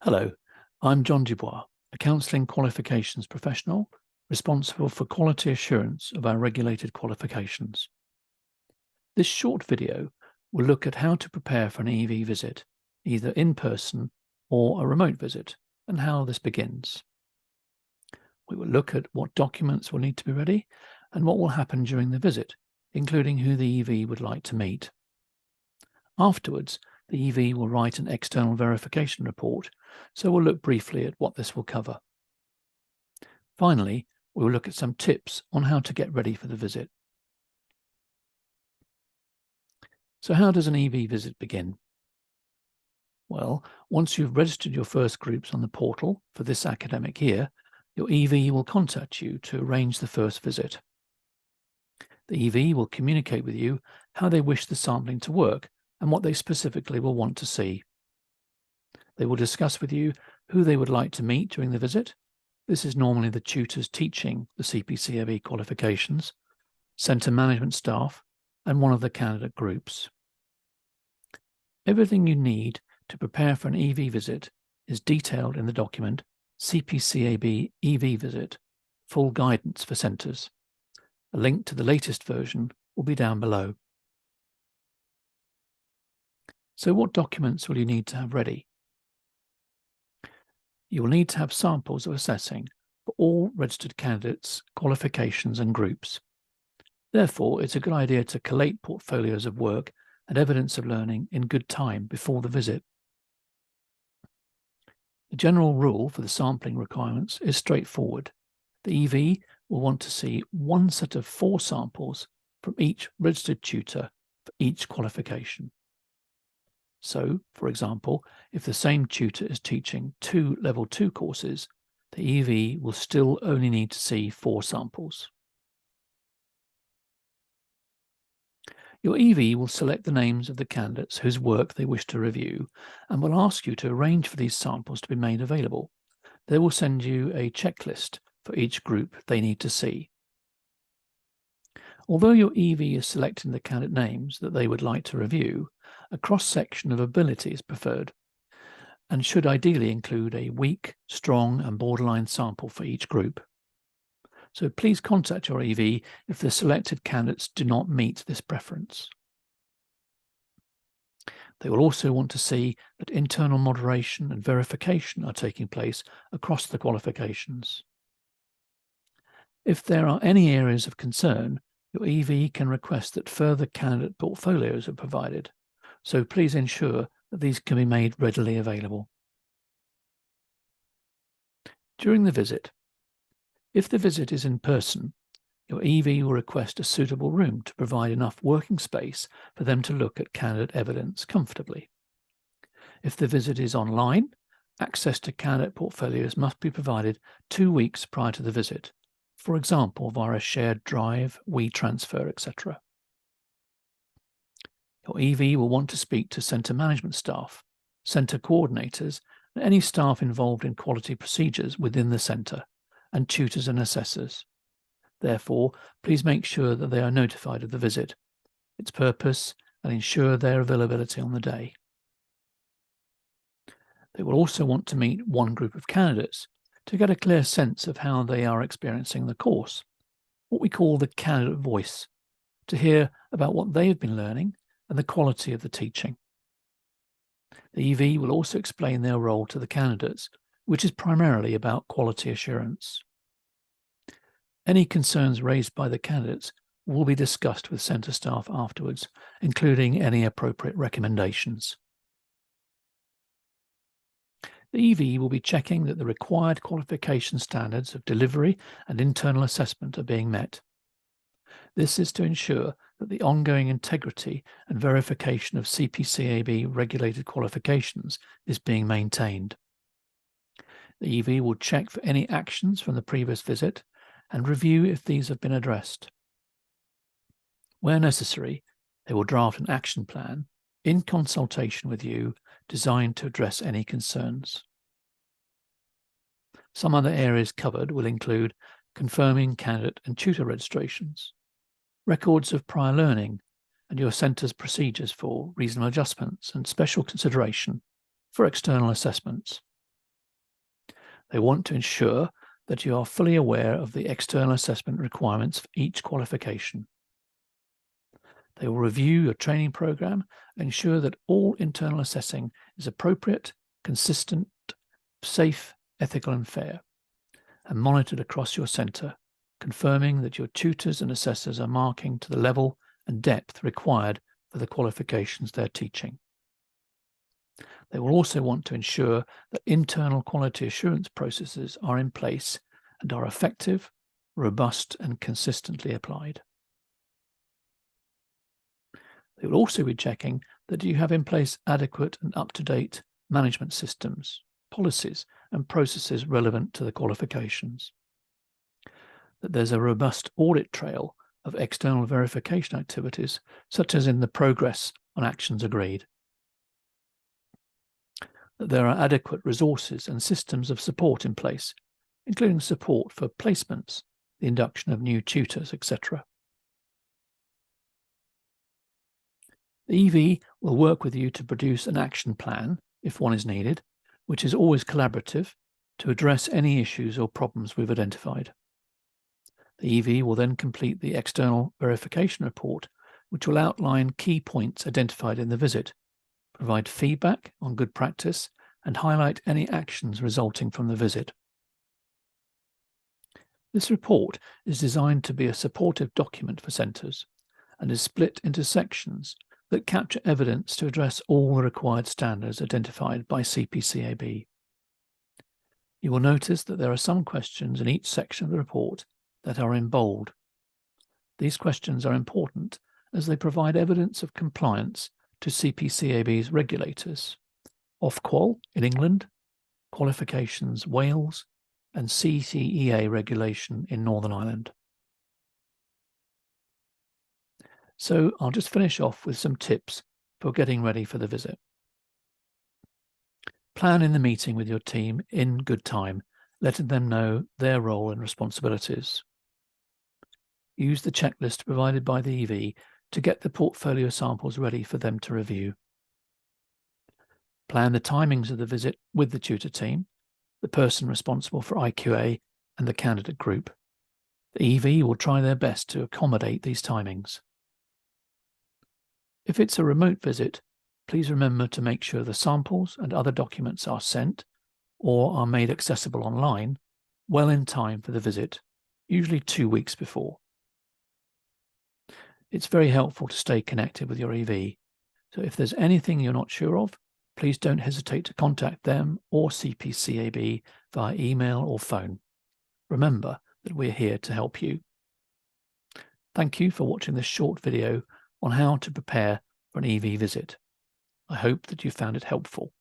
Hello, I'm John Dubois, a counselling qualifications professional responsible for quality assurance of our regulated qualifications. This short video will look at how to prepare for an EV visit, either in person or a remote visit, and how this begins. We will look at what documents will need to be ready and what will happen during the visit, including who the EV would like to meet. Afterwards, the EV will write an external verification report, so we'll look briefly at what this will cover. Finally, we will look at some tips on how to get ready for the visit. So how does an EV visit begin? Well, once you've registered your first groups on the portal for this academic year, your EV will contact you to arrange the first visit. The EV will communicate with you how they wish the sampling to work and what they specifically will want to see. They will discuss with you who they would like to meet during the visit. This is normally the tutors teaching the CPCAB qualifications, centre management staff, and one of the candidate groups. Everything you need to prepare for an EV visit is detailed in the document CPCAB EV Visit, Full Guidance for Centres. A link to the latest version will be down below. So what documents will you need to have ready? You will need to have samples of assessing for all registered candidates, qualifications and groups. Therefore, it's a good idea to collate portfolios of work and evidence of learning in good time before the visit. The general rule for the sampling requirements is straightforward. The EV will want to see one set of 4 samples from each registered tutor for each qualification. So, for example, if the same tutor is teaching 2 Level 2 courses, the EV will still only need to see 4 samples. Your EV will select the names of the candidates whose work they wish to review and will ask you to arrange for these samples to be made available. They will send you a checklist for each group they need to see. Although your EV is selecting the candidate names that they would like to review, a cross-section of ability is preferred and should ideally include a weak, strong and borderline sample for each group. So please contact your EV if the selected candidates do not meet this preference. They will also want to see that internal moderation and verification are taking place across the qualifications. If there are any areas of concern, your EV can request that further candidate portfolios are provided, so please ensure that these can be made readily available. During the visit, if the visit is in person, your EV will request a suitable room to provide enough working space for them to look at candidate evidence comfortably. If the visit is online, access to candidate portfolios must be provided 2 weeks prior to the visit, for example via a shared drive, WeTransfer, etc. Your EV will want to speak to centre management staff, centre coordinators, and any staff involved in quality procedures within the centre, and tutors and assessors. Therefore, please make sure that they are notified of the visit, its purpose, and ensure their availability on the day. They will also want to meet one group of candidates to get a clear sense of how they are experiencing the course, what we call the candidate voice, to hear about what they have been learning and the quality of the teaching. The EV will also explain their role to the candidates, which is primarily about quality assurance. Any concerns raised by the candidates will be discussed with centre staff afterwards, including any appropriate recommendations. The EV will be checking that the required qualification standards of delivery and internal assessment are being met. This is to ensure that the ongoing integrity and verification of CPCAB regulated qualifications is being maintained. The EV will check for any actions from the previous visit and review if these have been addressed. Where necessary, they will draft an action plan in consultation with you designed to address any concerns. Some other areas covered will include confirming candidate and tutor registrations, records of prior learning, and your centre's procedures for reasonable adjustments and special consideration for external assessments, They want to ensure that you are fully aware of the external assessment requirements for each qualification. They will review your training program and ensure that all internal assessing is appropriate, consistent, safe, ethical and fair, and monitored across your centre, confirming that your tutors and assessors are marking to the level and depth required for the qualifications they're teaching. They will also want to ensure that internal quality assurance processes are in place and are effective, robust and consistently applied. They will also be checking that you have in place adequate and up-to-date management systems, policies and processes relevant to the qualifications. That there's a robust audit trail of external verification activities, such as in the progress on actions agreed. That there are adequate resources and systems of support in place, including support for placements, the induction of new tutors, etc. The EV will work with you to produce an action plan, if one is needed, which is always collaborative, to address any issues or problems we've identified. The EV will then complete the external verification report, which will outline key points identified in the visit, provide feedback on good practice, and highlight any actions resulting from the visit. This report is designed to be a supportive document for centres and is split into sections that capture evidence to address all the required standards identified by CPCAB. You will notice that there are some questions in each section of the report that are in bold. These questions are important as they provide evidence of compliance to CPCAB's regulators, Ofqual in England, Qualifications Wales, and CCEA regulation in Northern Ireland. So I'll just finish off with some tips for getting ready for the visit. Plan in the meeting with your team in good time, letting them know their role and responsibilities. Use the checklist provided by the EV to get the portfolio samples ready for them to review. Plan the timings of the visit with the tutor team, the person responsible for IQA, and the candidate group. The EV will try their best to accommodate these timings. If it's a remote visit, please remember to make sure the samples and other documents are sent or are made accessible online well in time for the visit, usually 2 weeks before. It's very helpful to stay connected with your EV, so if there's anything you're not sure of, please don't hesitate to contact them or CPCAB via email or phone. Remember that we're here to help you. Thank you for watching this short video on how to prepare for an EV visit. I hope that you found it helpful.